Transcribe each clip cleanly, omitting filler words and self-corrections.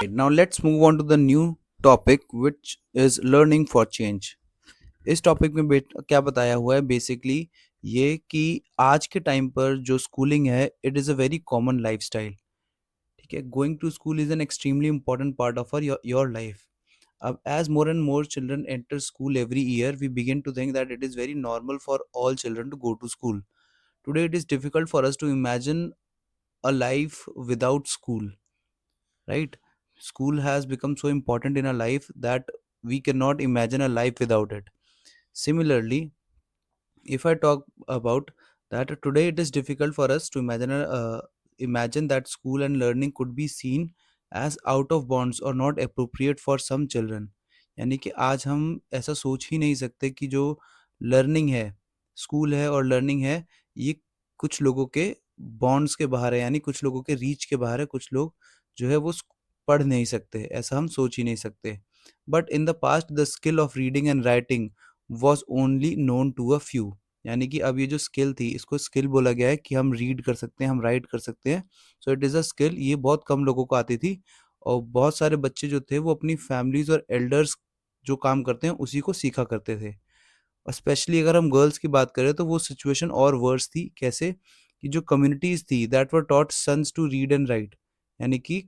Right, now let's move on to the new topic which is learning for change. इस topic में क्या बताया हुआ है बेसिकली ये कि आज के टाइम पर जो स्कूलिंग है it is a very common lifestyle. ठीक है, going to school is an extremely important part of your life. अब as more and more children enter school every year, we begin to think that it is very normal for all children to go to school. Today it is difficult for us to imagine a life without school, right? School has become so important in our life that we cannot imagine a life without it. Similarly, if I talk about that, today it is difficult for us to imagine that school and learning could be seen as out of bounds or not appropriate for some children. यानी कि आज हम ऐसा सोच ही नहीं सकते कि जो लर्निंग है, स्कूल है और लर्निंग है, ये कुछ लोगों के बॉन्ड्स के बाहर है, यानी कुछ लोगों के रीच के बाहर है. कुछ लोग जो है वो पढ़ नहीं सकते, ऐसा हम सोच ही नहीं सकते. But in the past the skill of reading and writing was only known to a few. यानी कि अब ये जो स्किल थी इसको स्किल बोला गया है कि हम रीड कर सकते हैं, हम राइट कर सकते हैं. So it is a skill, ये बहुत कम लोगों को आती थी. और बहुत सारे बच्चे जो थे वो अपनी फैमिलीज और एल्डर्स जो काम करते हैं उसी को सीखा करते थे. और स्पेशली अगर हम गर्ल्स की बात करें तो वो सिचुएशन और वर्स थी. कैसे कि जो कम्युनिटीज थी that were taught sons to read and write. यानी कि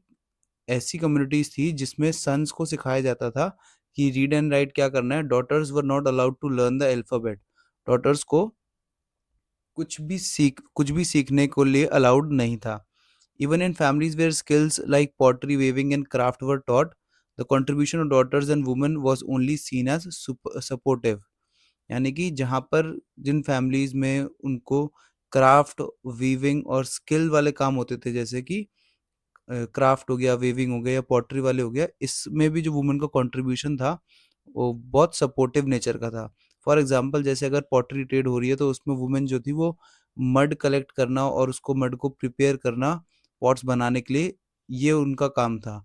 ऐसी कम्युनिटीज थी जिसमें सन्स को सिखाया जाता था कि रीड एंड राइट क्या करना है. Daughters were not allowed to learn the alphabet. Daughters को कुछ भी सीखने को लिए अलाउड नहीं था. Even in families where skills like pottery, weaving and craft were taught, the contribution of daughters and women was only seen as supportive. यानी कि जहाँ पर जिन फैमिलीज में उनको क्राफ्ट, वीविंग और स्किल वाले काम होते थे, जैसे कि क्राफ्ट हो गया, वेविंग हो गया या पॉटरी वाले हो गया, इसमें भी जो वुमेन का कंट्रीब्यूशन था वो बहुत सपोर्टिव नेचर का था. फॉर एग्जांपल जैसे अगर पॉटरी ट्रेड हो रही है तो उसमें वुमेन जो थी वो मड कलेक्ट करना और उसको मड को प्रिपेयर करना पॉट्स बनाने के लिए, ये उनका काम था.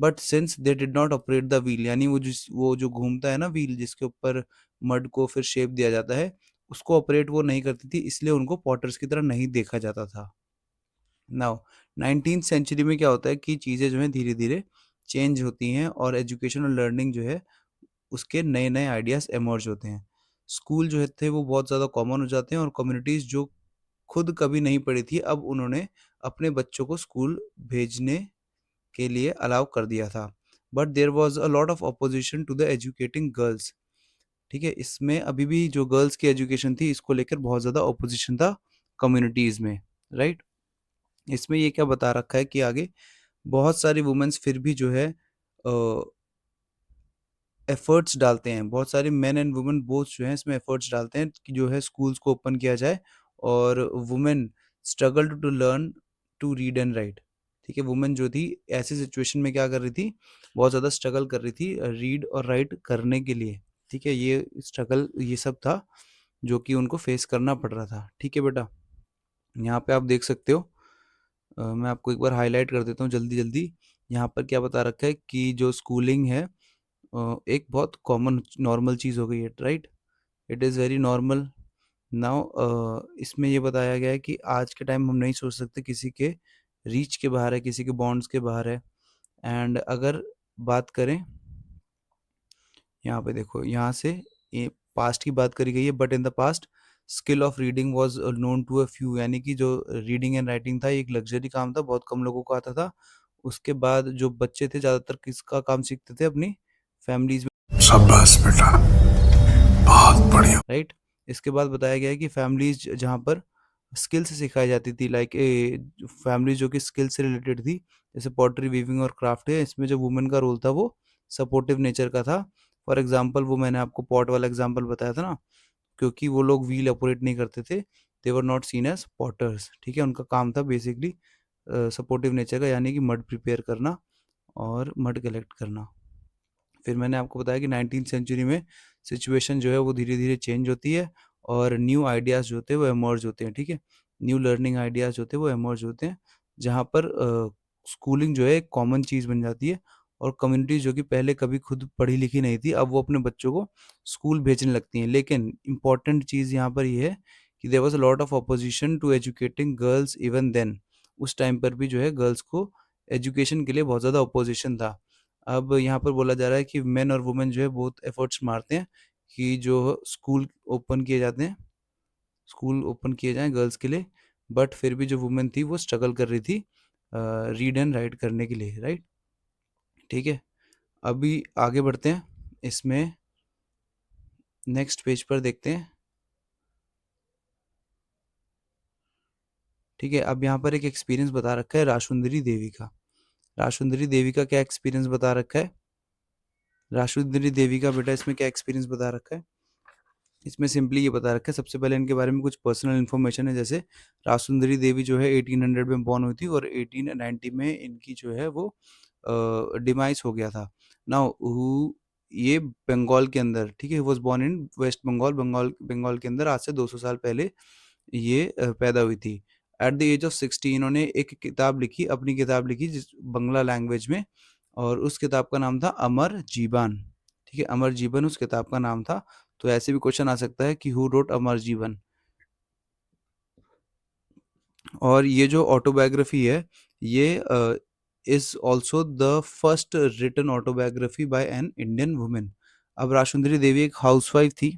But since they did not operate the wheel, यानी वो जो घूमता है ना व्हील जिसके ऊपर मड को फिर शेप दिया जाता है, उसको ऑपरेट वो नहीं करती थी, इसलिए उनको पॉटर्स की तरह नहीं देखा जाता था. नाउ 19th सेंचुरी में क्या होता है कि चीज़ें जो हैं धीरे धीरे चेंज होती हैं और एजुकेशन और लर्निंग जो है उसके नए नए आइडियाज़ एमर्ज होते हैं. स्कूल जो है थे वो बहुत ज़्यादा कॉमन हो जाते हैं और कम्युनिटीज़ जो खुद कभी नहीं पढ़ी थी अब उन्होंने अपने बच्चों को स्कूल भेजने के लिए अलाउ कर दिया था. But there was a lot of opposition to the educating girls. ठीक है, इसमें अभी भी जो गर्ल्स की एजुकेशन थी इसको लेकर बहुत ज़्यादा अपोजिशन था कम्युनिटीज़ में, राइट. इसमें ये क्या बता रखा है कि आगे बहुत सारी वुमेन्स फिर भी जो है एफर्ट्स डालते हैं. बहुत सारे मेन एंड वुमेन बोथ जो हैं इसमें एफर्ट्स डालते हैं कि जो है स्कूल्स को ओपन किया जाए और women struggle to learn to read and write. ठीक है, वुमेन जो थी ऐसी सिचुएशन में क्या कर रही थी, बहुत ज़्यादा स्ट्रगल कर रही थी रीड और राइट करने के लिए. ठीक है, ये स्ट्रगल ये सब था जो कि उनको फेस करना पड़ रहा था. ठीक है बेटा, यहाँ पे आप देख सकते हो. मैं आपको एक बार हाईलाइट कर देता हूँ जल्दी जल्दी. यहाँ पर क्या बता रखा है कि जो स्कूलिंग है एक बहुत कॉमन नॉर्मल चीज़ हो गई है, right. It is very normal now. इसमें ये बताया गया है कि आज के टाइम हम नहीं सोच सकते किसी के रीच के बाहर है, किसी के बॉन्ड्स के बाहर है. एंड अगर बात करें यहाँ पे देखो, यहाँ से ये पास्ट की बात करी गई है. But in the past skill of reading was known to a few. यानी कि जो रीडिंग एंड राइटिंग था ये एक लग्जरी काम था, बहुत कम लोगों को आता था. उसके बाद जो बच्चे थे ज़्यादातर किसका काम सीखते थे, अपनी फैमिलीज. शाबाश बेटा, बहुत बढ़िया, राइट. इसके बाद बताया गया है कि फैमिलीज जहाँ पर स्किल से सिखाई जाती थी, लाइक फैमिलीज जो कि स्किल से रिलेटेड थी, जैसे पॉटरी, वीविंग और क्राफ्ट है, इसमें जो वुमेन का रोल था वो सपोर्टिव नेचर का था. फॉर एग्जाम्पल वो मैंने आपको पॉट वाला एग्जाम्पल बताया था ना, क्योंकि वो लोग व्हील ऑपरेट नहीं करते थे, they were not seen as potters. ठीक है, उनका काम था बेसिकली सपोर्टिव नेचर का, यानी कि मड प्रिपेयर करना और मड कलेक्ट करना. फिर मैंने आपको बताया कि 19th सेंचुरी में सिचुएशन जो है वो धीरे धीरे चेंज होती है और न्यू आइडियाज़ जो होते हैं वो एमर्ज होते हैं. ठीक है, न्यू लर्निंग आइडियाज़ होते हैं वो एमर्ज होते हैं, जहाँ पर स्कूलिंग जो है एक कॉमन चीज़ बन जाती है. और कम्युनिटीज़ जो कि पहले कभी खुद पढ़ी लिखी नहीं थी अब वो अपने बच्चों को स्कूल भेजने लगती हैं. लेकिन इम्पॉर्टेंट चीज़ यहाँ पर ये है कि there was a lot of opposition to educating girls even then. उस टाइम पर भी जो है गर्ल्स को एजुकेशन के लिए बहुत ज़्यादा अपोजिशन था। अब यहाँ पर बोला जा रहा है कि मेन और वुमेन जो है बहुत एफर्ट्स मारते हैं कि जो स्कूल ओपन किए जाएँ गर्ल्स के लिए, बट फिर भी जो वुमेन थी वो स्ट्रगल कर रही थी रीड एंड राइट करने के लिए, राइट? ठीक है? अभी आगे बढ़ते हैं, इसमें नेक्स्ट पेज पर देखते हैं। ठीक है, अब यहाँ पर एक एक्सपीरियंस बता रखा है राशुंदरी देवी का। राशुंदरी देवी का क्या एक्सपीरियंस बता रखा है? राशुंदरी देवी का बेटा इसमें क्या एक्सपीरियंस बता रखा है? इसमें सिंपली ये बता रखा है, सबसे पहले इनके बारे में कुछ पर्सनल इन्फॉर्मेशन है। जैसे रासुंदरी देवी जो है 1800 में बॉर्न हुई थी और 1890 में इनकी जो है वो डिमाइस हो गया था। नाउ ये बंगाल के अंदर, ठीक है, was born in West Bengal के अंदर आज से 200 साल पहले ये पैदा हुई थी। एट द एज ऑफ 60 इन्होंने एक किताब लिखी, अपनी किताब लिखी जिस बंगला लैंग्वेज में, और उस किताब का नाम था अमर जीवन। ठीक है, अमर जीवन उस किताब का नाम था। तो ऐसे भी क्वेश्चन आ सकता है कि हु रोट अमर जीवन। और ये जो ऑटोबायोग्राफी है, ये is also the first written autobiography by an Indian women. अब राशुंदरी देवी एक हाउसवाइफ थी,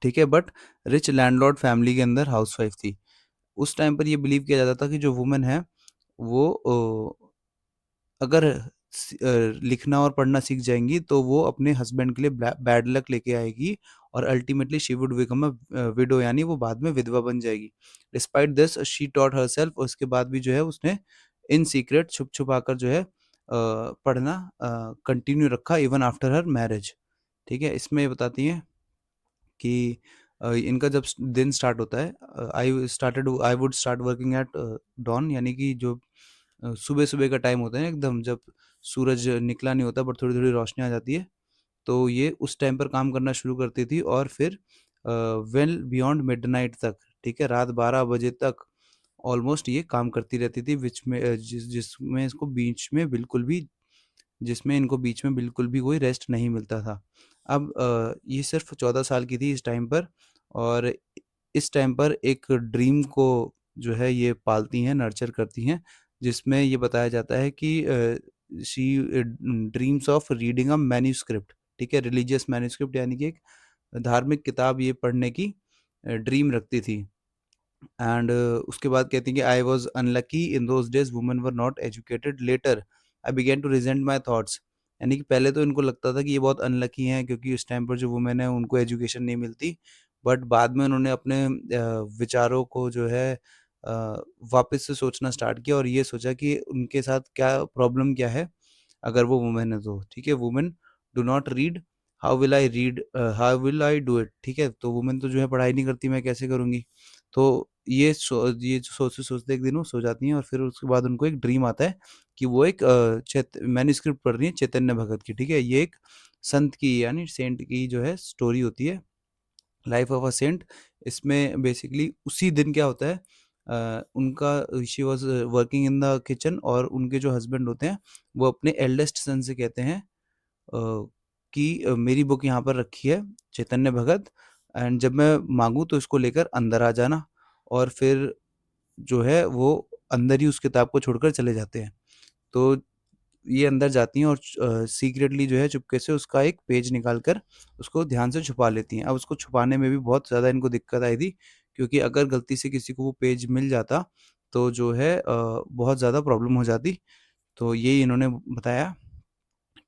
ठीक है, बट रिच लैंडलॉर्ड फैमिली के अंदर हाउसवाइफ थी। उस टाइम पर ये बिलीव किया जाता था कि जो वुमेन है वो अगर लिखना और पढ़ना सीख जाएंगी तो वो अपने हस्बैंड के लिए बैड लक लेके आएगी और ultimately she would become a window, यानी वो बाद में विधवा बन जाएगी। Despite this she taught herself, उसके बाद भी जो है उसने इन सीक्रेट छुप छुपा कर जो है पढ़ना कंटिन्यू रखा इवन आफ्टर हर मैरिज। ठीक है, इसमें ये बताती हैं कि इनका जब दिन स्टार्ट होता है, I would start working at dawn, यानी कि जो सुबह सुबह का टाइम होता है एकदम, जब सूरज निकला नहीं होता बट थोड़ी थोड़ी रोशनी आ जाती है, तो ये उस टाइम पर काम करना शुरू करती थी और फिर वेल बियॉन्ड मिडनाइट तक, ठीक है, रात 12 बजे तक ऑलमोस्ट ये काम करती रहती थी, विच में जिसमें इसको बीच में बिल्कुल भी जिसमें इनको बीच में बिल्कुल भी कोई रेस्ट नहीं मिलता था। अब ये सिर्फ 14 साल की थी इस टाइम पर, और इस टाइम पर एक ड्रीम को जो है ये पालती हैं, नर्चर करती हैं, जिसमें ये बताया जाता है कि she dreams of reading a manuscript, ठीक है, रिलीजियस मैन्युस्क्रिप्ट, यानी कि एक धार्मिक किताब ये पढ़ने की ड्रीम रखती थी। एंड उसके बाद कहती हैं कि I was unlucky in those days, women were not educated, later I begin to resent my thoughts. यानी कि पहले तो इनको लगता था कि ये बहुत अनलकी हैं क्योंकि उस टाइम पर जो वुमेन है उनको एजुकेशन नहीं मिलती, बट बाद में उन्होंने अपने विचारों को जो है वापस से सोचना स्टार्ट किया और ये सोचा कि उनके साथ क्या प्रॉब्लम क्या है अगर वो वुमेन है तो। ठीक है, women do not read, how will I do it. ठीक है, तो वुमेन तो जो है पढ़ाई नहीं करती, मैं कैसे करूँगी। तो ये सोचते सोचते एक दिन वो सो जाती हैं और फिर उसके बाद उनको एक ड्रीम आता है कि वो एक मैन्युस्क्रिप्ट पढ़ रही है चैतन्य भगत की। ठीक है, ये एक संत की यानी सेंट की जो है स्टोरी होती है, लाइफ ऑफ अ सेंट। इसमें बेसिकली उसी दिन क्या होता है, उनका she was working in the kitchen और उनके जो हस्बैंड होते हैं वो अपने एल्डेस्ट सन से कहते हैं कि मेरी बुक यहाँ पर रखी है चैतन्य भगत, एंड जब मैं मांगू तो इसको लेकर अंदर आ जाना। और फिर जो है वो अंदर ही उस किताब को छोड़कर चले जाते हैं। तो ये अंदर जाती हैं और सीक्रेटली जो है चुपके से उसका एक पेज निकाल कर उसको ध्यान से छुपा लेती हैं। अब उसको छुपाने में भी बहुत ज़्यादा इनको दिक्कत आई थी, क्योंकि अगर गलती से किसी को वो पेज मिल जाता तो जो है बहुत ज़्यादा प्रॉब्लम हो जाती। तो यही इन्होंने बताया।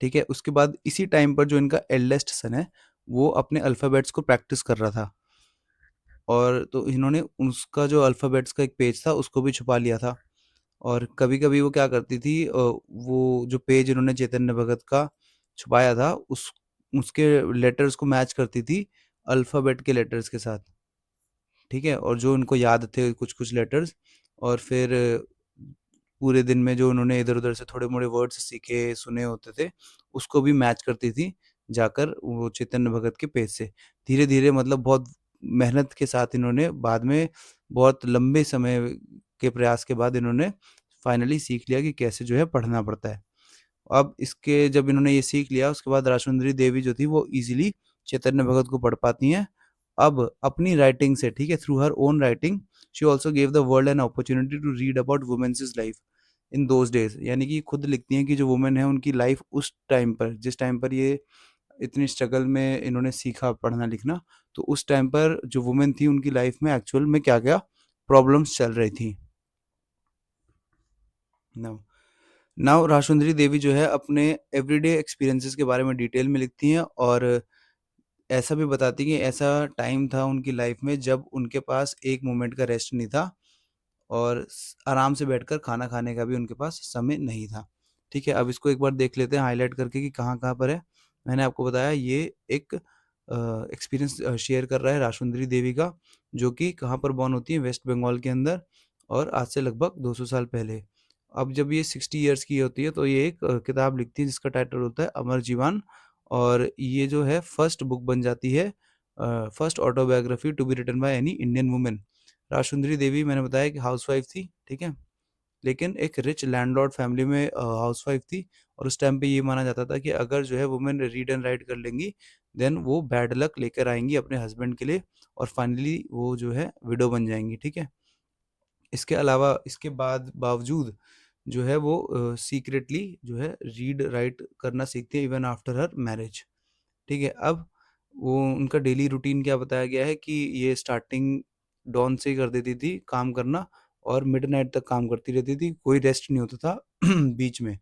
ठीक है, उसके बाद इसी टाइम पर जो इनका एल्डेस्ट सन है वो अपने अल्फ़ाबेट्स को प्रैक्टिस कर रहा था, और तो इन्होंने उसका जो अल्फ़ाबेट्स का एक पेज था उसको भी छुपा लिया था। और कभी-कभी वो क्या करती थी, वो जो पेज इन्होंने चैतन्य भगत का छुपाया था उसके लेटर्स को मैच करती थी अल्फ़ाबेट के लेटर्स के साथ। ठीक है, और जो उनको याद थे कुछ-कुछ लेटर्स, और फिर पूरे दिन में जो उन्होंने इधर-उधर से थोड़े-मोड़े वर्ड्स सीखे, सुने होते थे, उसको भी मैच करती थी जाकर वो चैतन्य भगत के पेज से। धीरे-धीरे मतलब बहुत मेहनत के साथ इन्होंने बाद में बहुत लंबे समय के प्रयास के बाद इन्होंने फाइनली सीख लिया कि कैसे जो है पढ़ना पड़ता है। अब इसके जब इन्होंने ये सीख लिया उसके बाद रासुंदरी देवी जो थी वो ईज़िली चैतन्य भगत को पढ़ पाती हैं। अब अपनी राइटिंग से, ठीक है, through her own writing she also give the world an opportunity to read about women's life. In those days, यानी कि खुद लिखती हैं कि जो वुमेन है उनकी लाइफ़ उस टाइम पर, जिस टाइम पर ये इतनी स्ट्रगल में इन्होंने सीखा पढ़ना-लिखना, तो उस टाइम पर जो वुमेन थी उनकी लाइफ़ में एक्चुअल में क्या-क्या प्रॉब्लम्स चल रही थी। नाउ नाउ राशुंदरी देवी जो है अपने एवरीडे एक्सपीरियंसेस के बारे में डिटेल में लिखती हैं और ऐसा भी बताती हैं कि ऐसा टाइम था उनकी लाइफ़ में जब उनके पास एक मोमेंट का रेस्ट नहीं था और आराम से बैठकर खाना खाने का भी उनके पास समय नहीं था। ठीक है, अब इसको एक बार देख लेते हैं हाइलाइट करके कि कहाँ-कहाँ पर है। मैंने आपको बताया ये एक एक्सपीरियंस शेयर कर रहा है राशुंदरी देवी का, जो कि कहाँ पर बॉर्न होती है, वेस्ट बंगाल के अंदर, और आज से लगभग 200 साल पहले। अब जब ये 60 इयर्स की होती है तो ये एक किताब लिखती है जिसका टाइटल होता है अमर जीवन, और ये जो है फर्स्ट बुक बन जाती है, first autobiography to be written by any Indian woman. Rashsundari Devi मैंने बताया कि हाउसवाइफ थी, ठीक है? लेकिन एक रिच लैंडलॉर्ड फैमिली में हाउसवाइफ थी, और उस टाइम पे ये माना जाता था कि अगर जो है वुमेन रीड एंड राइट कर लेंगी, देन वो बैड लक लेकर आएँगी अपने हस्बैंड के लिए, और फाइनली वो जो है विडो बन जाएँगी, ठीक है? इसके अलावा इसके बावजूद जो है वो सीक्रेटली जो है रीड राइट करना सीखती है इवन आफ्टर हर मैरिज। ठीक है, अब वो उनका डेली रूटीन क्या बताया गया है कि ये स्टार्टिंग डॉन से ही कर देती थी काम करना, और मिडनाइट तक काम करती रहती थी, कोई रेस्ट नहीं होता था बीच में।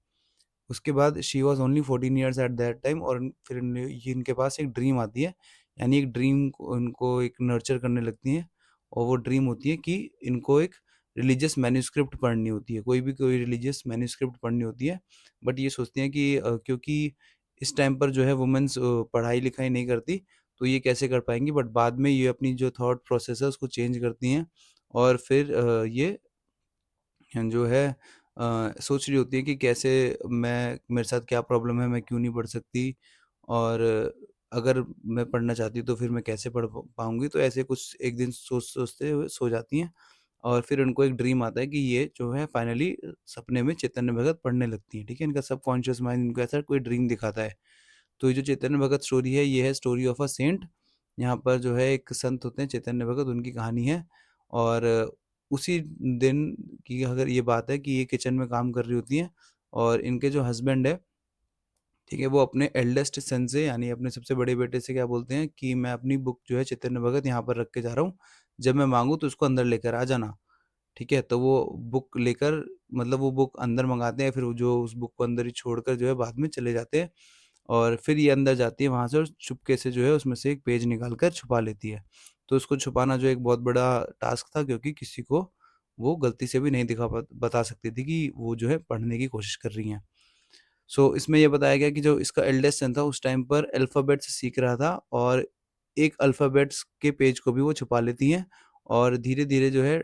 उसके बाद she was only 14 years at that time, और फिर ये इनके पास एक ड्रीम आती है, यानी एक ड्रीम को उनको एक नर्चर करने लगती हैं, और वो ड्रीम होती है कि इनको एक रिलीजियस मैन्युस्क्रिप्ट पढ़नी होती है, कोई रिलीजियस मैन्युस्क्रिप्ट पढ़नी होती है। बट ये सोचती हैं कि क्योंकि इस टाइम पर जो है वुमेन्स पढ़ाई-लिखाई नहीं करती, तो ये कैसे कर पाएँगी, बट बाद में ये अपनी जो थॉट प्रोसेस है उसको चेंज करती हैं, और फिर ये जो है सोच रही होती है कि कैसे मैं मेरे साथ क्या प्रॉब्लम है, मैं क्यों नहीं पढ़ सकती, और अगर मैं पढ़ना चाहती हूँ तो फिर मैं कैसे पढ़ पाऊँगी। तो ऐसे कुछ एक दिन सोचते हुए सो जाती हैं, और फिर उनको एक ड्रीम आता है कि ये जो है फाइनली सपने में चैतन्य भगत पढ़ने लगती हैं, ठीक है? इनका सबकॉन्शियस माइंड इनको ऐसा कोई ड्रीम दिखाता है। तो ये जो चैतन्य भगत स्टोरी है, ये है स्टोरी ऑफ अ सेंट। यहाँ पर जो है एक संत होते हैं चैतन्य भगत, उनकी कहानी है, और उसी दिन की अगर ये बात है कि ये किचन में काम कर रही होती हैं, और इनके जो हस्बैंड है, ठीक है, वो अपने एल्डेस्ट सन से, यानी अपने सबसे बड़े बेटे से क्या बोलते हैं कि मैं अपनी बुक जो है चैतन्य भगत यहाँ पर रख के जा रहा हूँ, जब मैं मांगू तो उसको अंदर लेकर आ जाना। ठीक है? तो वो बुक लेकर, मतलब वो बुक अंदर मँगाते हैं, फिर वो जो उस बुक को अंदर ही छोड़कर जो है बाद में चले जाते हैं, और फिर ये अंदर जाती है वहाँ से, और चुपके से जो है उसमें से एक पेज निकाल कर छुपा लेती है। तो उसको छुपाना जो एक बहुत बड़ा टास्क था, क्योंकि किसी को वो गलती से भी नहीं बता सकती थी कि वो जो है पढ़ने की कोशिश कर रही हैं। सो इसमें ये बताया गया कि जो इसका एल्डेस्ट सन था उस टाइम पर अल्फ़ाबेट्स सीख रहा था, और एक अल्फ़ाबेट्स के पेज को भी वो छुपा लेती हैं, और धीरे-धीरे जो है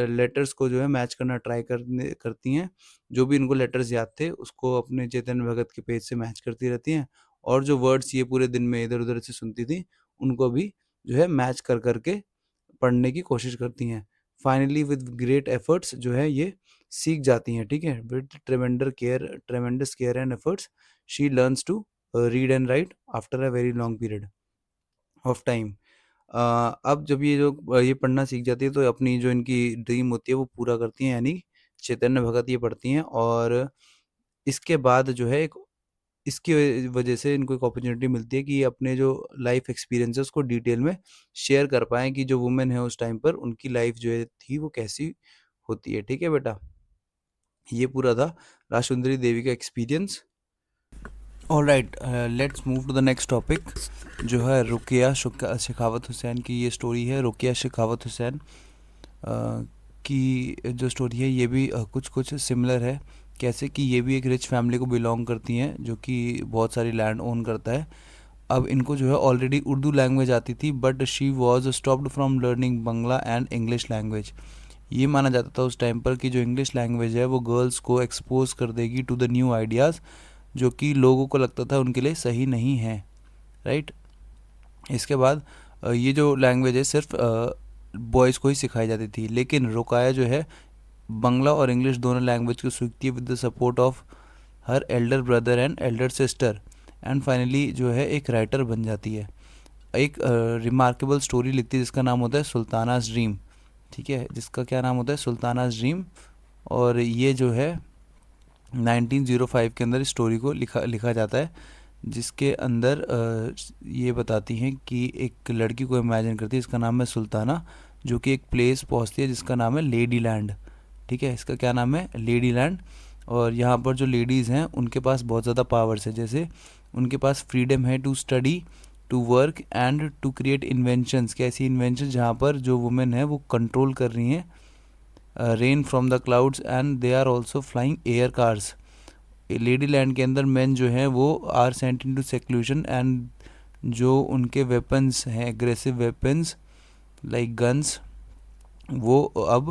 लेटर्स को जो है मैच करना ट्राई करती हैं। जो भी इनको लेटर्स याद थे उसको अपने चेतन भगत के पेज से मैच करती रहती हैं, और जो वर्ड्स ये पूरे दिन में इधर-उधर से सुनती थी, उनको भी जो है मैच कर के पढ़ने की कोशिश करती हैं। फाइनली विद ग्रेट एफर्ट्स जो है ये सीख जाती हैं, ठीक है? With tremendous care and efforts she learns to read and write after a very long period of time. अब जब ये जो ये पढ़ना सीख जाती है, तो अपनी जो इनकी ड्रीम होती है वो पूरा करती हैं, यानी चैतन्य भगत ये पढ़ती हैं, और इसके बाद जो है एक इसकी वजह से इनको एक अपॉर्चुनिटी मिलती है कि ये अपने जो लाइफ एक्सपीरियंस है उसको डिटेल में शेयर कर पाएँ कि जो वुमेन है उस टाइम पर उनकी लाइफ जो है थी वो कैसी होती है। ठीक है बेटा? ये पूरा था राजसुंदरी देवी का experience. Alright, let's move to the next topic, जो है रुकिया शेखावत हुसैन की ये स्टोरी है। रुकिया शेखावत हुसैन की जो स्टोरी है ये भी कुछ कुछ सिमिलर है। कैसे कि ये भी एक रिच फैमिली को बिलोंग करती हैं, जो कि बहुत सारी लैंड ओन करता है। अब इनको जो है ऑलरेडी उर्दू लैंग्वेज आती थी, but she was stopped from learning Bangla and English language. ये माना जाता था उस टाइम पर कि जो इंग्लिश लैंग्वेज है वो गर्ल्स को एक्सपोज कर देगी टू द न्यू आइडियाज़, जो कि लोगों को लगता था उनके लिए सही नहीं है, राइट? इसके बाद ये जो लैंग्वेज है सिर्फ बॉयज़ को ही सिखाई जाती थी, लेकिन रुकाया जो है बंगला और इंग्लिश दोनों लैंग्वेज को सीखती है with the support of her Elder brother and Elder sister, and finally जो है एक राइटर बन जाती है। एक रिमार्केबल स्टोरी लिखती है जिसका नाम होता है सुल्ताना's ड्रीम, ठीक है? जिसका क्या नाम होता है? सुल्ताना's ड्रीम। और ये जो है 1905 के अंदर इस स्टोरी को लिखा लिखा जाता है, जिसके अंदर ये बताती हैं कि एक लड़की को इमेजिन करती है, इसका नाम है सुल्ताना, जो कि एक प्लेस पहुंचती है जिसका नाम है लेडी लैंड। ठीक है, इसका क्या नाम है, लेडी लैंड। और यहाँ पर जो लेडीज़ हैं उनके पास बहुत ज़्यादा पावर्स है, जैसे उनके पास फ्रीडम है to study, to work and to create inventions. कैसी इन्वेंशन, जहाँ पर जो वुमेन है वो कंट्रोल कर रही हैं rain from the clouds and they are also flying air cars. Ladyland के अंदर मेन जो हैं वो are sent into seclusion, and जो उनके वेपन्स हैं, एग्रेसिव वेपन्स लाइक गन्स, वो अब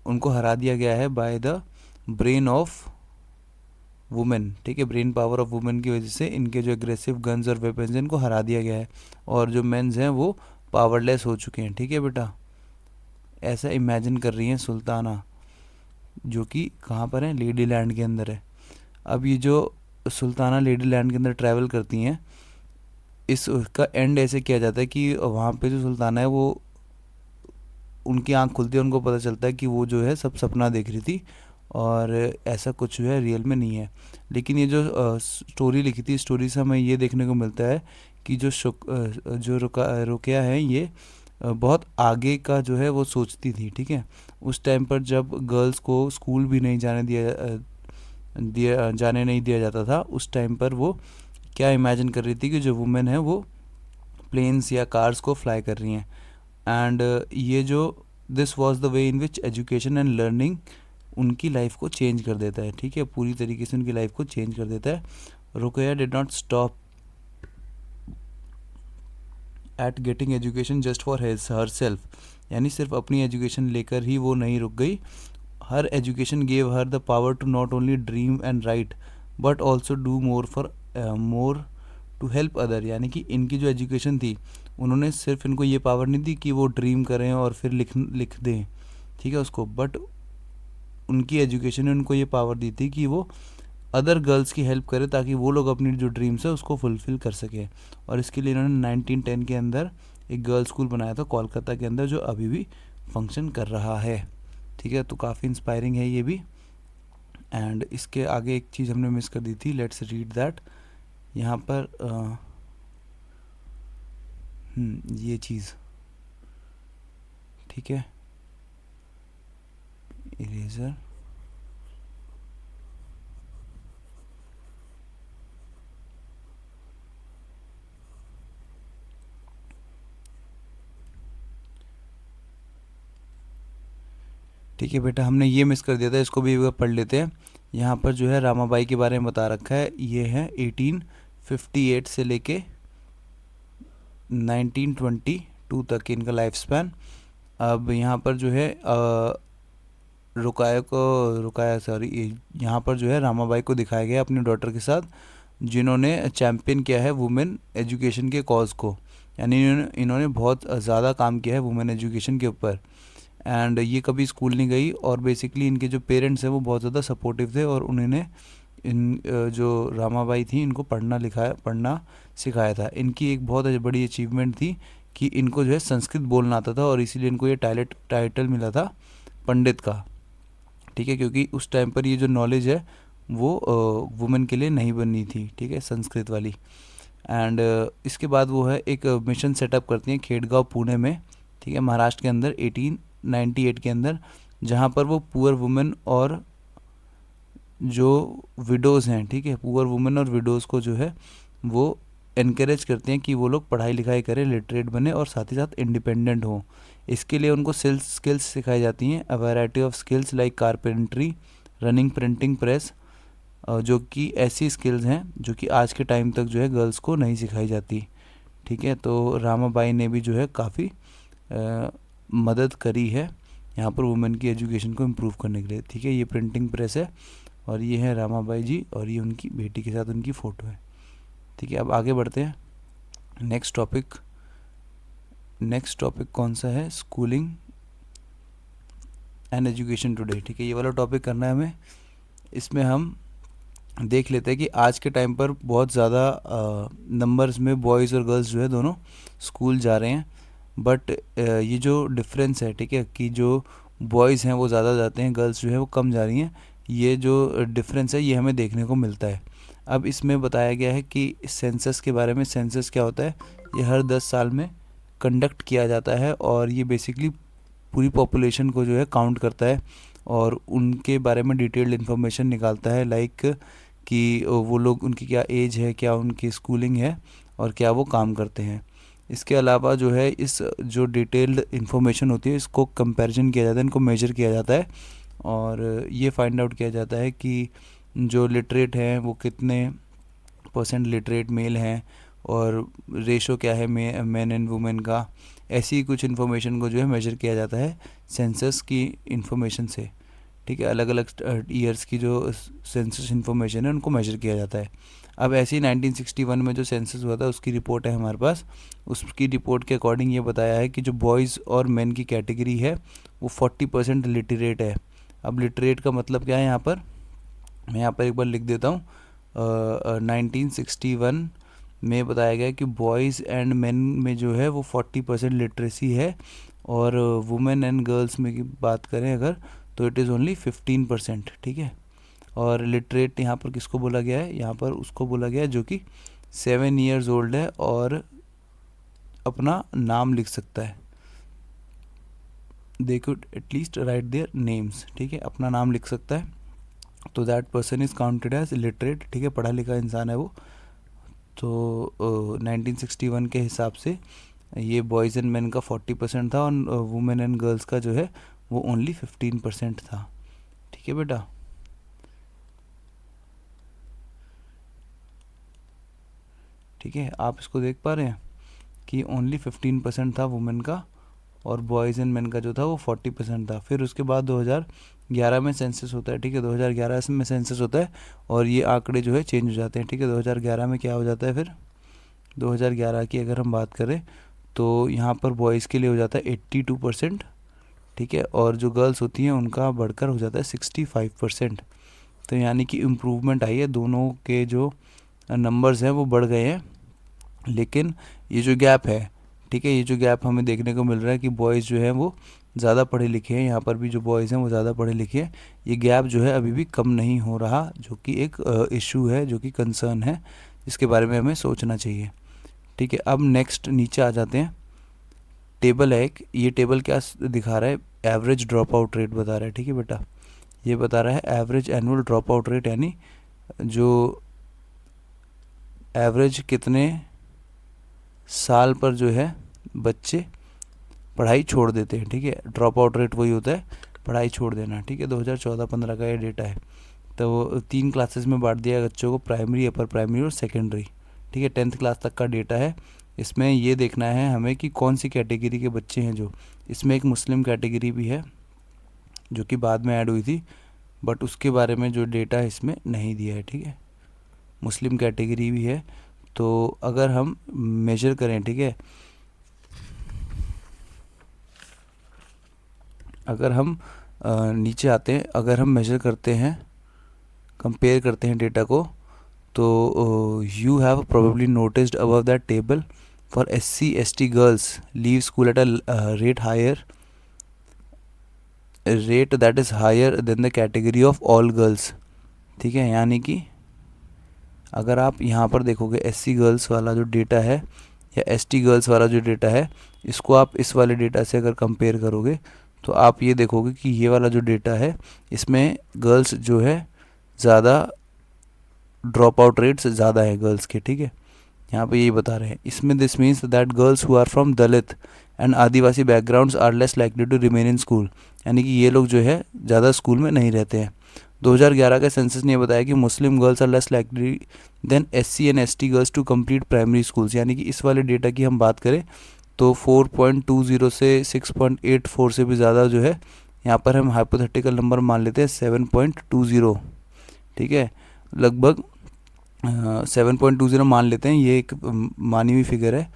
उनको हरा दिया गया है by the brain of women. ठीक है, ब्रेन पावर ऑफ वुमेन की वजह से इनके जो एग्रेसिव गन्स और वेपन्स हैं इनको हरा दिया गया है, और जो मेंस हैं वो पावरलेस हो चुके हैं। ठीक है बेटा, ऐसा इमेजिन कर रही हैं सुल्ताना, जो कि कहाँ पर है, लेडी लैंड के अंदर है। अब ये जो सुल्ताना लेडी लैंड के अंदर ट्रैवल करती हैं, इस उसका एंड ऐसे किया जाता है कि वहाँ पे जो सुल्ताना है वो, उनकी आंख खुलती है, उनको पता चलता है कि वो जो है सब सपना देख रही थी, और ऐसा कुछ जो है रियल में नहीं है। लेकिन ये जो स्टोरी लिखी थी, स्टोरी से हमें ये देखने को मिलता है कि जो रुकिया है ये बहुत आगे का जो है वो सोचती थी। ठीक है, उस टाइम पर जब गर्ल्स को स्कूल भी नहीं जाने नहीं दिया जाता था, उस टाइम पर वो क्या इमेजिन कर रही थी कि जो वुमेन है वो प्लेन्स या कार्स को फ्लाई कर रही हैं। एंड ये जो this was the way in which education and learning उनकी लाइफ को चेंज कर देता है। ठीक है, पूरी तरीके से उनकी लाइफ को चेंज कर देता है। Rokeya did not stop at getting education just for herself, यानी सिर्फ अपनी एजुकेशन लेकर ही वो नहीं रुक गई। Her education gave her the power to not only dream and write but also do more to help other. यानी कि इनकी जो एजुकेशन थी, उन्होंने सिर्फ इनको ये पावर नहीं दी कि वो ड्रीम करें और फिर लिख दें, ठीक है उसको, बट उनकी एजुकेशन ने उनको ये पावर दी थी कि वो अदर गर्ल्स की हेल्प करें, ताकि वो लोग अपनी जो ड्रीम्स है उसको फुलफ़िल कर सकें। और इसके लिए इन्होंने 1910 के अंदर एक गर्ल्स स्कूल बनाया था कोलकाता के अंदर, जो अभी भी फंक्शन कर रहा है। ठीक है, तो काफ़ी इंस्पायरिंग है ये भी। एंड इसके आगे एक चीज़ हमने मिस कर दी थी, लेट्स रीड दैट। यहाँ पर ये चीज़, ठीक है, इरेजर, ठीक है बेटा, हमने ये मिस कर दिया था, इसको भी एक बार पढ़ लेते हैं। यहाँ पर जो है रामाबाई के बारे में बता रखा है, ये है 1858 से लेके 1922 तक इनका लाइफ स्पैन। अब यहाँ पर जो है यहाँ पर जो है रामाबाई को दिखाया गया अपनी डॉटर के साथ, जिन्होंने चैम्पियन किया है वुमेन एजुकेशन के कॉज को। यानी इन्होंने बहुत ज़्यादा काम किया है वुमेन एजुकेशन के ऊपर। एंड ये कभी स्कूल नहीं गई, और बेसिकली इनके जो पेरेंट्स हैं वो बहुत ज़्यादा सपोर्टिव थे, और उन्होंने जो रामाबाई थी इनको पढ़ना सिखाया था। इनकी एक बहुत बड़ी अचीवमेंट थी कि इनको जो है संस्कृत बोलना आता था, और इसीलिए इनको ये टाइटल मिला था पंडित का। ठीक है, क्योंकि उस टाइम पर ये जो नॉलेज है वो वुमेन के लिए नहीं बनी थी, ठीक है, संस्कृत वाली। एंड इसके बाद वो है एक मिशन सेटअप करती हैं खेड़गांव पुणे में, ठीक है, महाराष्ट्र के अंदर 1898 के अंदर, जहाँ पर वो पुअर वुमेन और जो विडोज़ हैं, ठीक है, पुअर वुमेन और विडोज़ को जो है वो इनक्रेज करते हैं कि वो लोग पढ़ाई लिखाई करें, लिटरेट बने, और साथ ही साथ इंडिपेंडेंट हों। इसके लिए उनको स्किल्स सिखाई जाती हैं, a variety of skills like carpentry, running, printing press, जो कि ऐसी स्किल्स हैं जो कि आज के टाइम तक जो है गर्ल्स को नहीं सिखाई जाती। ठीक है, तो रामाबाई ने भी जो है काफ़ी मदद करी है यहाँ पर वुमेन की एजुकेशन को इम्प्रूव करने के लिए। ठीक है, ये प्रिंटिंग प्रेस है, और ये है रामाबाई जी, और ये उनकी बेटी के साथ उनकी फ़ोटो है। ठीक है, अब आगे बढ़ते हैं। नेक्स्ट टॉपिक कौन सा है, स्कूलिंग एंड एजुकेशन टुडे। ठीक है, ये वाला टॉपिक करना है हमें। इसमें हम देख लेते हैं कि आज के टाइम पर बहुत ज़्यादा नंबर्स में बॉयज़ और गर्ल्स जो है दोनों स्कूल जा रहे हैं, बट ये जो डिफरेंस है, ठीक है, कि जो बॉयज़ हैं वो ज़्यादा जाते हैं, गर्ल्स जो है वो कम जा रही हैं, ये जो डिफरेंस है ये हमें देखने को मिलता है। अब इसमें बताया गया है कि सेंसस के बारे में। सेंसस क्या होता है? ये हर 10 साल में कंडक्ट किया जाता है और ये बेसिकली पूरी पॉपुलेशन को जो है काउंट करता है और उनके बारे में डिटेल्ड इन्फॉर्मेशन निकालता है, लाइक कि वो लोग, उनकी क्या एज है, क्या उनकी स्कूलिंग है और क्या वो काम करते हैं। इसके अलावा जो है इस जो डिटेल्ड इन्फॉर्मेशन होती है इसको कंपैरिजन किया जाता है, इनको मेजर किया जाता है और ये फाइंड आउट किया जाता है कि जो लिटरेट हैं वो कितने % लिटरेट मेल हैं और रेशो क्या है मैन एंड वुमेन का। ऐसी कुछ इन्फॉर्मेशन को जो है मेजर किया जाता है सेंसस की इन्फॉर्मेशन से। ठीक है, अलग अलग ईयर्स की जो सेंसस इन्फॉर्मेशन है उनको मेजर किया जाता है। अब ऐसे ही 1961 में जो सेंसस हुआ था उसकी रिपोर्ट है हमारे पास। उसकी रिपोर्ट के अकॉर्डिंग ये बताया है कि जो बॉयज़ और मेन की कैटेगरी है वो 40% लिटरेट है। अब लिटरेट का मतलब क्या है यहाँ पर, मैं यहाँ पर एक बार लिख देता हूँ। 1961 में बताया गया कि बॉयज़ एंड मेन में जो है वो 40% लिटरेसी है और वुमेन एंड गर्ल्स में की बात करें अगर तो इट इज़ ओनली 15%। ठीक है, और लिटरेट यहाँ पर किसको बोला गया है? यहाँ पर उसको बोला गया है जो कि 7 ईयर्स ओल्ड है और अपना नाम लिख सकता है। They could at least write their names. ठीक है, अपना नाम लिख सकता है तो that person is counted as literate. ठीक है, पढ़ा लिखा इंसान है वो। तो 1961 के हिसाब से ये बॉयज़ एंड मेन का 40% था और वुमेन एंड गर्ल्स का जो है वो ओनली 15% था। ठीक है बेटा, ठीक है, आप इसको देख पा रहे हैं कि ओनली 15% था वुमेन का और बॉयज़ एंड मेन का जो था वो 40% था। फिर उसके बाद 2011 में सेंसस होता है। ठीक है, 2011 में सेंसस होता है और ये आंकड़े जो है चेंज हो जाते हैं। ठीक है, 2011 में क्या हो जाता है? फिर 2011 की अगर हम बात करें तो यहाँ पर बॉयज़ के लिए हो जाता है 82%। ठीक है, और जो गर्ल्स होती हैं उनका बढ़कर हो जाता है 65%। तो यानी कि इम्प्रूवमेंट आई है, दोनों के जो नंबर्स हैं वो बढ़ गए हैं। लेकिन ये जो गैप है, ठीक है, ये जो गैप हमें देखने को मिल रहा है कि बॉयज़ जो है वो ज़्यादा पढ़े लिखे हैं, यहाँ पर भी जो बॉयज़ हैं वो ज़्यादा पढ़े लिखे हैं, ये गैप जो है अभी भी कम नहीं हो रहा, जो कि एक इशू है, जो कि कंसर्न है, इसके बारे में हमें सोचना चाहिए। ठीक है, अब नेक्स्ट नीचे आ जाते हैं। टेबल है एक, ये टेबल क्या दिखा रहा है? एवरेज ड्रॉप आउट रेट बता रहा है। ठीक है बेटा, ये बता रहा है average annual drop out rate, यानी जो एवरेज कितने साल पर जो है बच्चे पढ़ाई छोड़ देते हैं। ठीक है, ड्रॉप आउट रेट वही होता है, पढ़ाई छोड़ देना। ठीक है, 2014-15 का ये डेटा है। तो 3 क्लासेस में बांट दिया बच्चों को, प्राइमरी, अपर प्राइमरी और सेकेंडरी। ठीक है, 10th क्लास तक का डेटा है। इसमें ये देखना है हमें कि कौन सी कैटेगरी के बच्चे हैं जो, इसमें एक मुस्लिम कैटेगरी भी है जो कि बाद में ऐड हुई थी, बट उसके बारे में जो डेटा है इसमें नहीं दिया है। ठीक है, मुस्लिम कैटेगरी भी है। तो अगर हम मेजर करें, ठीक है, अगर हम नीचे आते हैं, अगर हम मेजर करते हैं, कंपेयर करते हैं डेटा को, तो you have probably noticed above that table for SC/ST girls leave school at a rate that is higher than the category of all girls. ठीक है, यानी कि अगर आप यहाँ पर देखोगे SC गर्ल्स वाला जो डेटा है या ST गर्ल्स वाला जो डेटा है, इसको आप इस वाले डेटा से अगर कंपेयर करोगे तो आप ये देखोगे कि ये वाला जो डेटा है इसमें गर्ल्स जो है ज़्यादा, ड्रॉप आउट रेट्स ज़्यादा है गर्ल्स के। ठीक है, यहाँ पे यही बता रहे हैं इसमें। This means that girls who are from Dalit and Adivasi backgrounds are less likely to remain in school, यानी कि ये लोग जो है ज़्यादा स्कूल में नहीं रहते हैं। 2011 के सेंसस ने बताया कि Muslim girls are less likely than SC and ST girls to complete primary schools, यानी कि इस वाले डेटा की हम बात करें तो 4.20 से 6.84 से भी ज़्यादा जो है, यहाँ पर हम हाइपोथेटिकल नंबर मान लेते हैं 7.20। ठीक है, लगभग 7.20 मान लेते हैं, ये एक मानी हुई फिगर है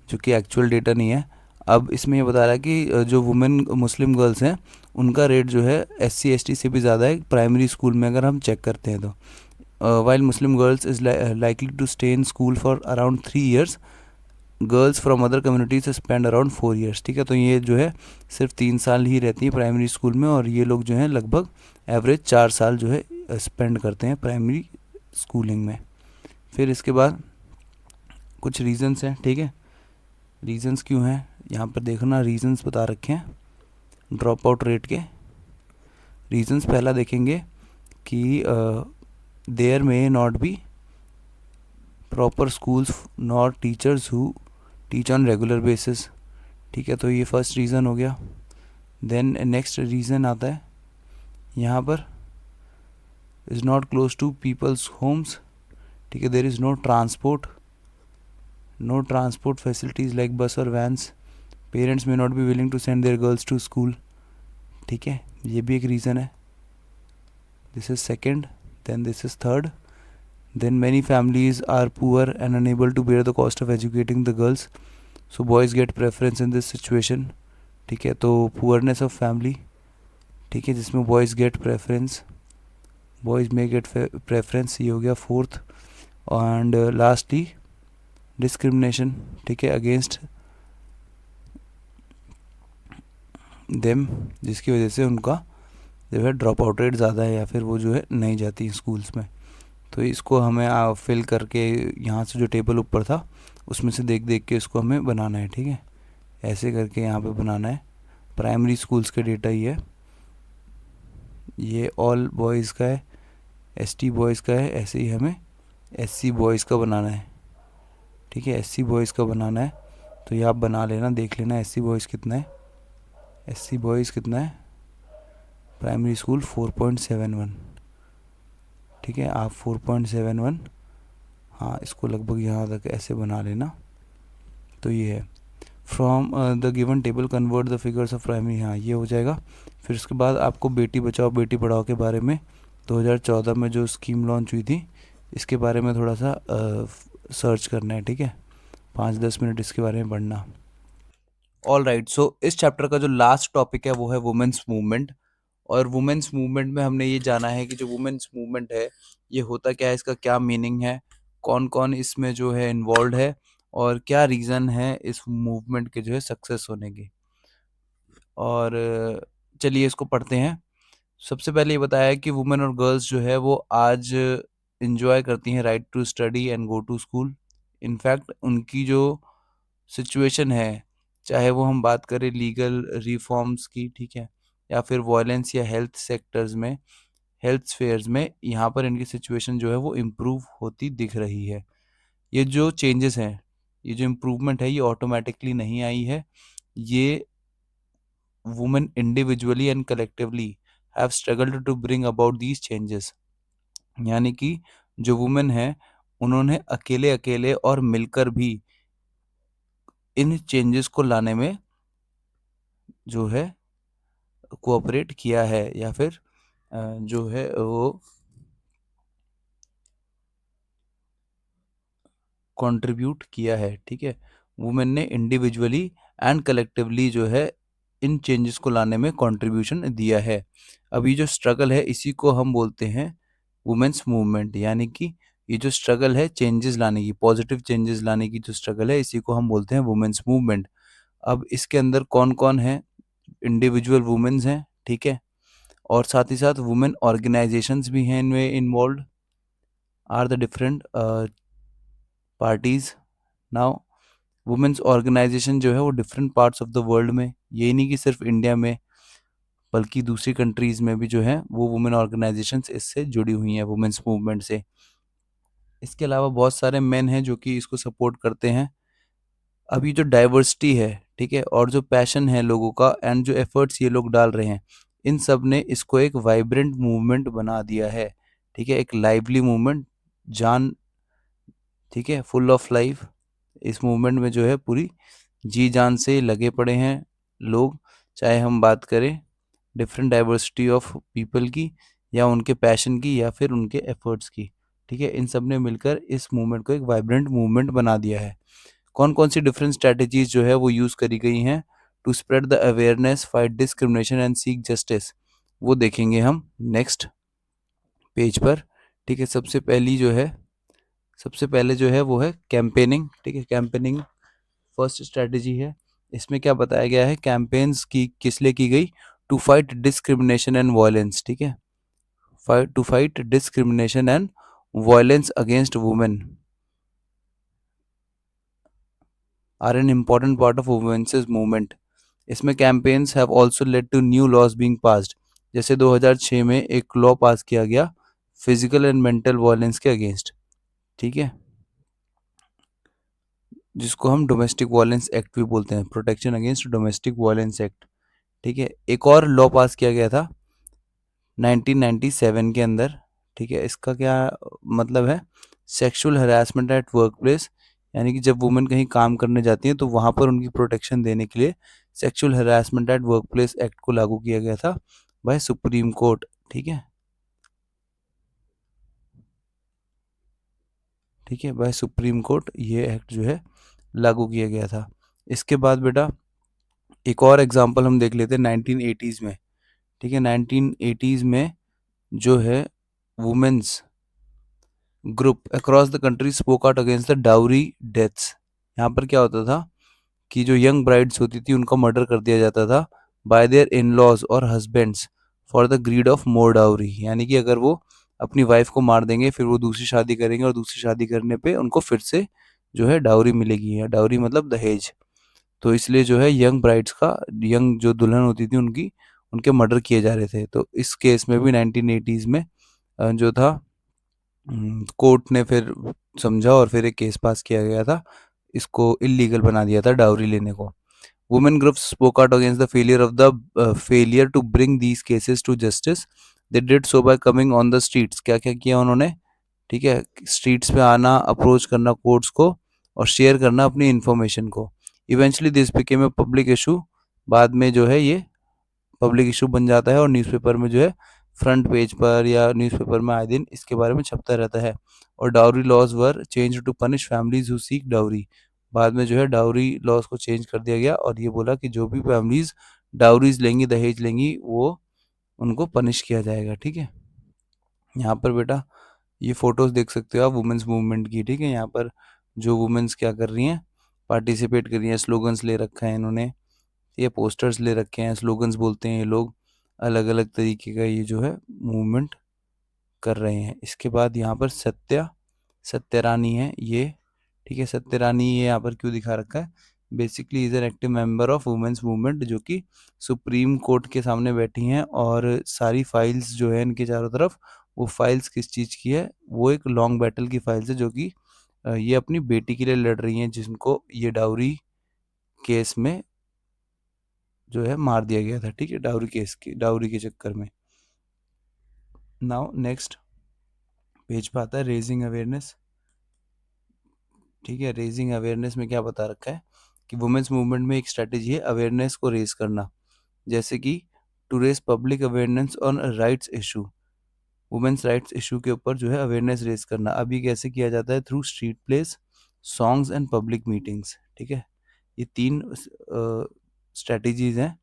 जो कि एक्चुअल डेटा नहीं है। अब इसमें ये बता रहा है कि जो वुमेन मुस्लिम गर्ल्स हैं उनका रेट जो है SC/ST से भी ज़्यादा है प्राइमरी स्कूल में, अगर हम चेक करते हैं तो। While Muslim girls is likely to stay in school for around 3 years, girls from other communities spend around 4 years, ठीक है। तो ये जो है सिर्फ 3 साल ही रहती है प्राइमरी स्कूल में, और ये लोग जो हैं लगभग एवरेज 4 साल जो है स्पेंड करते हैं प्राइमरी स्कूलिंग में। फिर इसके बाद कुछ रीजंस हैं, ठीक है। रीजंस क्यों हैं यहाँ पर देखना, रीजंस बता रखे हैं ड्रॉप आउट रेट के। रीजंस पहला देखेंगे कि there may not be proper schools not teachers who teach on regular basis, ठीक है। तो ये फर्स्ट रीज़न हो गया। देन नेक्स्ट रीज़न आता है यहाँ पर, is not close to people's homes, ठीक है। There is no transport facilities like bus और vans, parents may not be willing to send their girls to school, ठीक है। ये भी एक रीज़न है। This is second. Then this is third. Then many families are poor and unable to bear the cost of educating the girls, so boys get preference in this situation, ठीक है। तो poorness of family, ठीक है, जिसमें boys get preference, boys may get preference, ये हो गया fourth. And lastly discrimination, ठीक है, अगेंस्ट देम, जिसकी वजह से उनका जो है ड्रॉप आउट रेट ज़्यादा है, या फिर वो जो है नहीं जाती स्कूल्स में। तो इसको हमें फिल करके यहाँ से जो टेबल ऊपर था उसमें से देख देख के इसको हमें बनाना है, ठीक है। ऐसे करके यहाँ पे बनाना है। प्राइमरी स्कूल्स के डेटा ही है ये, ऑल बॉयज़ का है, एसटी बॉयज़ का है, ऐसे ही हमें एससी बॉयज़ का बनाना है, ठीक है। एससी बॉयज़ का बनाना है, तो ये आप बना लेना, देख लेना एससी बॉयज़ कितना है। एससी बॉयज़ कितना है प्राइमरी स्कूल 4.71, ठीक है। आप 4.71, हाँ, इसको लगभग यहाँ तक ऐसे बना लेना। तो ये है from the given table convert the figures of primary, हाँ ये हो जाएगा। फिर उसके बाद आपको बेटी बचाओ बेटी पढ़ाओ के बारे में 2014 में जो स्कीम लॉन्च हुई थी इसके बारे में थोड़ा सा सर्च करना है, ठीक है। 5-10 मिनट इसके बारे में पढ़ना। ऑल राइट, सो इस चैप्टर का जो लास्ट टॉपिक है वो है वुमेन्स मूवमेंट। और वुमेन्स मूवमेंट में हमने ये जाना है कि जो वुमेन्स मूवमेंट है ये होता क्या है, इसका क्या मीनिंग है, कौन कौन इसमें जो है इन्वॉल्व है, और क्या रीज़न है इस मूवमेंट के जो है सक्सेस होने की। और चलिए इसको पढ़ते हैं। सबसे पहले ये बताया है कि वुमेन और गर्ल्स जो है वो आज इंजॉय करती हैं right to study and go to school. In fact उनकी जो सिचुएशन है, चाहे वो हम बात करें लीगल रिफॉर्म्स की, ठीक है, या फिर वायलेंस या हेल्थ सेक्टर्स में, हेल्थ स्फेयर्स में, यहाँ पर इनकी सिचुएशन जो है वो इम्प्रूव होती दिख रही है। ये जो चेंजेस हैं, ये जो इम्प्रूवमेंट है, ये ऑटोमेटिकली नहीं आई है। ये women individually and collectively have struggled to bring about these changes, यानी कि जो वुमेन है उन्होंने अकेले अकेले और मिलकर भी इन चेंजेस को लाने में जो है कोऑपरेट किया है, या फिर जो है वो कंट्रीब्यूट किया है, ठीक है। वुमेन ने इंडिविजुअली एंड कलेक्टिवली जो है इन चेंजेस को लाने में कंट्रीब्यूशन दिया है। अभी जो स्ट्रगल है इसी को हम बोलते हैं वुमेन्स मूवमेंट, यानी कि ये जो स्ट्रगल है चेंजेस लाने की, पॉजिटिव चेंजेस लाने की जो स्ट्रगल है, इसी को हम बोलते हैं वुमेन्स मूवमेंट। अब इसके अंदर कौन कौन है, इंडिविजुअल वुमेन्स हैं, ठीक है, और साथ ही साथ वुमेन ऑर्गेनाइजेशंस भी हैं इनमें involve, are the different parties. Now women's organisation जो है वो different parts of the world में, यही नहीं कि सिर्फ इंडिया में, बल्कि दूसरी कंट्रीज में भी जो है वो वुमेन ऑर्गेनाइजेशंस इससे जुड़ी हुई हैं वुमेन्स मूवमेंट से। इसके अलावा बहुत सारे मेन हैं जो कि इसको सपोर्ट करते हैं। अभी जो डाइवर्सिटी है, ठीक है, और जो पैशन है लोगों का एंड जो एफर्ट्स ये लोग डाल रहे हैं, इन सब ने इसको एक वाइब्रेंट मूवमेंट बना दिया है, ठीक है, एक लाइवली मूवमेंट, जान, ठीक है, फुल ऑफ लाइफ। इस मूवमेंट में जो है पूरी जी जान से लगे पड़े हैं लोग, चाहे हम बात करें डिफरेंट डाइवर्सिटी ऑफ पीपल की, या उनके पैशन की, या फिर उनके एफर्ट्स की, ठीक है। इन सब ने मिलकर इस मूवमेंट को एक वाइब्रेंट मूवमेंट बना दिया है। कौन कौन सी डिफरेंट स्ट्रैटेजीज जो है वो यूज़ करी गई हैं to spread the awareness, fight discrimination and seek justice, वो देखेंगे हम नेक्स्ट पेज पर, ठीक है। सबसे पहले जो है वो है कैंपेनिंग, ठीक है। कैंपेनिंग फर्स्ट स्ट्रेटजी है, इसमें क्या बताया गया है, कैंपेन्स की किस लिए की गई, to fight discrimination and violence, ठीक है, to fight discrimination and violence against women are an important part of women's movement. इसमें campaigns have also led to new laws being passed, जैसे 2006 में एक लॉ पास किया गया फिजिकल एंड मेंटल वायलेंस के against, ठीक है, जिसको हम डोमेस्टिक वायलेंस एक्ट भी बोलते हैं, protection against domestic violence act, ठीक है। एक और लॉ पास किया गया था 1997 के अंदर, ठीक है, इसका क्या मतलब है, sexual harassment at work place, यानी कि जब वुमेन कहीं काम करने जाती हैं तो वहाँ पर उनकी प्रोटेक्शन देने के लिए sexual harassment at work place act को लागू किया गया था बाय सुप्रीम कोर्ट, ठीक है, ठीक है, बाय सुप्रीम कोर्ट ये एक्ट जो है लागू किया गया था। इसके बाद बेटा एक और एग्जांपल हम देख लेते हैं 1980s में, ठीक है, 1980s में जो है women's group across the country spoke out against the dowry deaths. यहाँ पर क्या होता था कि जो यंग ब्राइड्स होती थी उनका मर्डर कर दिया जाता था बाय देयर इन लॉज और husbands for the greed of more dowry, यानी कि अगर वो अपनी वाइफ को मार देंगे फिर वो दूसरी शादी करेंगे और दूसरी शादी करने पे उनको फिर से जो है डाउरी मिलेगी, या डाउरी मतलब दहेज। तो इसलिए जो है यंग ब्राइड्स का, यंग जो दुल्हन होती थी उनकी, उनके मर्डर किए जा रहे थे। तो इस केस में भी 1980s में जो था कोर्ट ने फिर समझा और फिर एक केस पास किया गया था, इसको इलीगल बना दिया था डाउरी लेने को। Women groups spoke out against the failure to bring these cases to justice. They did so by coming on the streets, क्या क्या किया उन्होंने, ठीक है, स्ट्रीट्स पे आना, अप्रोच करना कोर्ट्स को और शेयर करना अपनी इन्फॉर्मेशन को। Eventually this became a public issue, बाद में जो है ये पब्लिक इशू बन जाता है और न्यूज़पेपर में जो है फ्रंट पेज पर या न्यूज़पेपर में आए दिन इसके बारे में छपता रहता है। और dowry laws were change to punish families who seek dowry, बाद में जो है डाउरी लॉज को चेंज कर दिया गया और ये बोला कि जो भी फैमिलीज डाउरीज लेंगी, दहेज लेंगी, वो उनको पनिश किया जाएगा, ठीक है। यहाँ पर बेटा ये फोटोज देख सकते हो आप वुमेन्स मूवमेंट की, ठीक है, यहाँ पर जो वुमेन्स क्या कर रही हैं, पार्टिसिपेट कर रही हैं, स्लोगन्स ले रखा है इन्होंने, ये पोस्टर्स ले रखे हैं, स्लोगन्स बोलते हैं ये लोग, अलग अलग तरीके का ये जो है मूवमेंट कर रहे हैं। इसके बाद यहाँ पर सत्या रानी है ये, ठीक है, सत्या रानी ये यहाँ पर क्यों दिखा रखा है, basically is an active member of women's movement, जो कि सुप्रीम कोर्ट के सामने बैठी हैं और सारी फाइल्स जो है इनके चारों तरफ, वो फाइल्स किस चीज़ की है, वो एक लॉन्ग बैटल की फाइल्स है, जो कि ये अपनी बेटी के लिए लड़ रही हैं जिनको ये डाउरी केस में जो है मार दिया गया था, ठीक है, डाउरी के चक्कर में। नाउ नेक्स्ट पेज पे आता है रेजिंग अवेयरनेस, ठीक है, रेजिंग अवेयरनेस में क्या बता रखा है कि वुमेन्स मूवमेंट में एक स्ट्रेटेजी है अवेयरनेस को रेज करना, जैसे कि to raise public awareness on rights issue, women's rights issue के ऊपर जो है अवेयरनेस रेज करना। अभी कैसे किया जाता है, through street plays, songs and public meetings, ठीक है, ये तीन स्ट्रेटेजीज हैं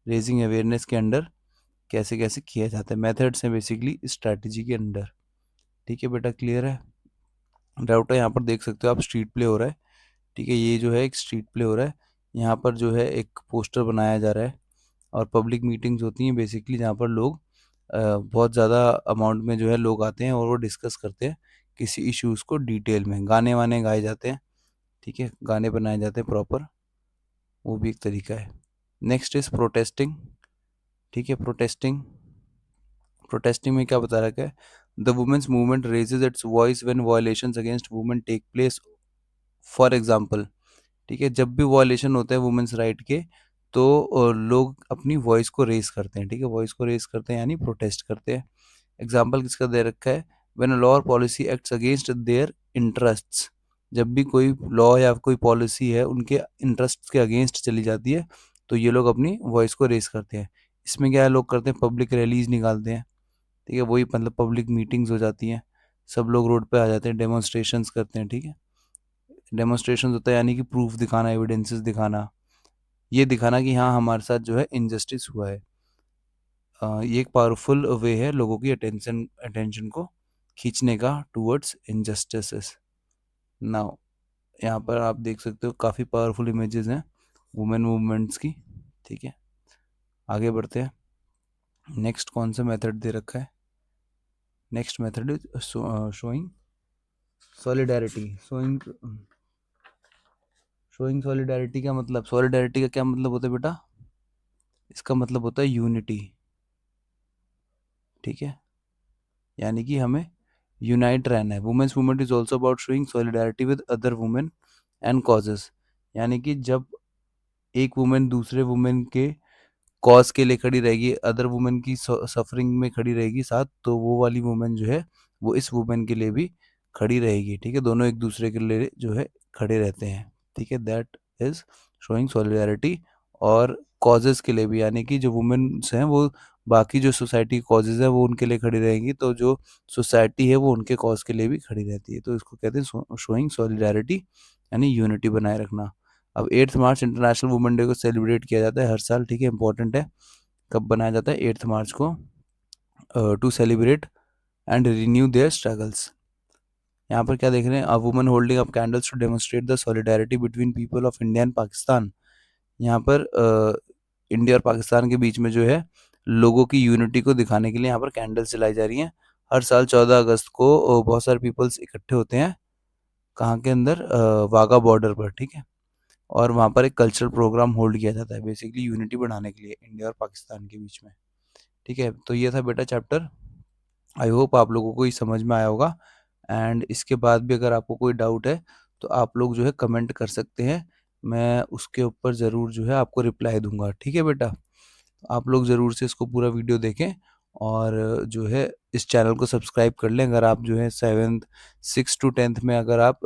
रेजिंग अवेयरनेस के अंडर, कैसे कैसे किया जाता है, मेथड्स हैं बेसिकली स्ट्रैटेजी के अंडर, ठीक है बेटा, क्लियर है। डाउट है यहाँ पर देख सकते हो आप, स्ट्रीट प्ले हो रहा है, ठीक है, ये जो है एक स्ट्रीट प्ले हो रहा है, यहाँ पर जो है एक पोस्टर बनाया जा रहा है और पब्लिक मीटिंग्स होती हैं बेसिकली जहाँ पर लोग बहुत ज़्यादा अमाउंट में जो है लोग आते हैं और वो डिस्कस करते हैं किसी इश्यूज़ को डिटेल में, गाने वाने गाए जाते हैं, ठीक है, गाने बनाए जाते हैं प्रॉपर, वो भी एक तरीका है। नेक्स्ट इज प्रोटेस्टिंग, ठीक है, प्रोटेस्टिंग, प्रोटेस्टिंग में क्या बता रखा है, the women's movement raises its voice when violations against women take place, for example, ठीक है, जब भी वायलेशन होता है वुमेन्स राइट के तो लोग अपनी वॉइस को रेज करते हैं, ठीक है, वॉइस को रेज करते हैं यानी प्रोटेस्ट करते हैं। एग्जाम्पल किसका दे रखा है, व्हेन अ लॉ और policy acts against their interests, जब भी कोई लॉ या कोई पॉलिसी है उनके इंटरेस्ट के अगेंस्ट चली जाती है तो ये लोग अपनी वॉइस को रेज करते हैं। इसमें क्या लोग करते हैं, पब्लिक रैलीज निकालते हैं, ठीक है, वही मतलब पब्लिक मीटिंग्स हो जाती हैं, सब लोग रोड पे आ जाते हैं, डेमोन्स्ट्रेशंस करते हैं, ठीक है, डेमोन्स्ट्रेशन होता है यानी कि प्रूफ दिखाना, एविडेंसेस दिखाना, ये दिखाना कि हाँ हमारे साथ जो है इनजस्टिस हुआ है। ये एक पावरफुल वे है लोगों की अटेंशन अटेंशन को खींचने का टूवर्ड्स इनजस्टिसेस। नाउ यहाँ पर आप देख सकते हो काफ़ी पावरफुल इमेजेस हैं वुमेन मूवमेंट्स की। ठीक है, आगे बढ़ते हैं। नेक्स्ट कौन सा मेथड दे रखा है? Next method is showing solidarity. Showing solidarity का मतलब, सॉलिडारिटी का क्या मतलब होता है बेटा? इसका मतलब होता है यूनिटी। ठीक है, यानी कि हमें यूनाइट रहना है। Women's movement is also about showing solidarity with other women and causes. यानी कि जब एक वुमेन दूसरे वुमेन के कॉज के लिए खड़ी रहेगी, अदर वुमेन की सफरिंग में खड़ी रहेगी साथ, तो वो वाली वुमेन जो है वो इस वुमेन के लिए भी खड़ी रहेगी। ठीक है, दोनों एक दूसरे के लिए जो है खड़े रहते हैं। ठीक है, दैट इज शोइंग सॉलिडारिटी। और कॉजेस के लिए भी, यानी कि जो वुमेन्स हैं वो बाकी जो सोसाइटी कॉजेज है वो उनके लिए खड़ी रहेंगी, तो जो सोसाइटी है वो उनके कॉज के लिए भी खड़ी रहती है। तो इसको कहते हैं शोइंग सॉलिडारिटी, यानी यूनिटी बनाए रखना। अब 8 मार्च इंटरनेशनल वुमेन डे को सेलिब्रेट किया जाता है हर साल। ठीक है, इंपॉर्टेंट है। कब बनाया जाता है? 8 मार्च को, to celebrate and renew their struggles. यहाँ पर क्या देख रहे हैं? A woman holding up candles to demonstrate the solidarity between people of India and Pakistan. यहाँ पर इंडिया और पाकिस्तान के बीच में जो है लोगों की यूनिटी को दिखाने के लिए यहाँ पर कैंडल्स जलाई जा रही हैं। हर साल 14 अगस्त को बहुत सारे पीपल्स इकट्ठे होते हैं। कहाँ के अंदर? वाघा बॉर्डर पर। ठीक है, और वहाँ पर एक कल्चरल प्रोग्राम होल्ड किया जाता है, बेसिकली यूनिटी बढ़ाने के लिए इंडिया और पाकिस्तान के बीच में। ठीक है, तो ये था बेटा चैप्टर। आई होप आप लोगों को ये समझ में आया होगा। एंड इसके बाद भी अगर आपको कोई डाउट है तो आप लोग जो है कमेंट कर सकते हैं, मैं उसके ऊपर ज़रूर जो है आपको रिप्लाई दूंगा। ठीक है बेटा, आप लोग ज़रूर से इसको पूरा वीडियो देखें और जो है इस चैनल को सब्सक्राइब कर लें। अगर आप जो है 7th 6 टू 10th में अगर आप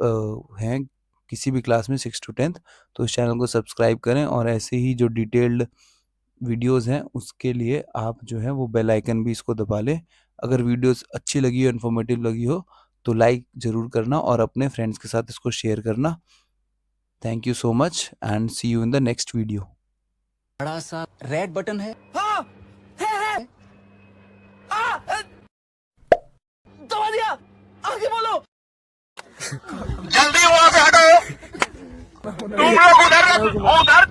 हैं किसी भी क्लास में 6 टू 10th, तो इस चैनल को सब्सक्राइब करें। और ऐसे ही जो डिटेल्ड वीडियोस हैं उसके लिए आप जो है वो बेल आइकन भी इसको दबा लें। अगर वीडियोस अच्छी लगी हो, इन्फॉर्मेटिव लगी हो, तो लाइक ज़रूर करना और अपने फ्रेंड्स के साथ इसको शेयर करना। Thank you so much and see you in the next video. बड़ा सा रेड बटन है। हाँ है दबा दिया, आगे बोलो। जल्दी वहां से हटो, तुम लोग उधर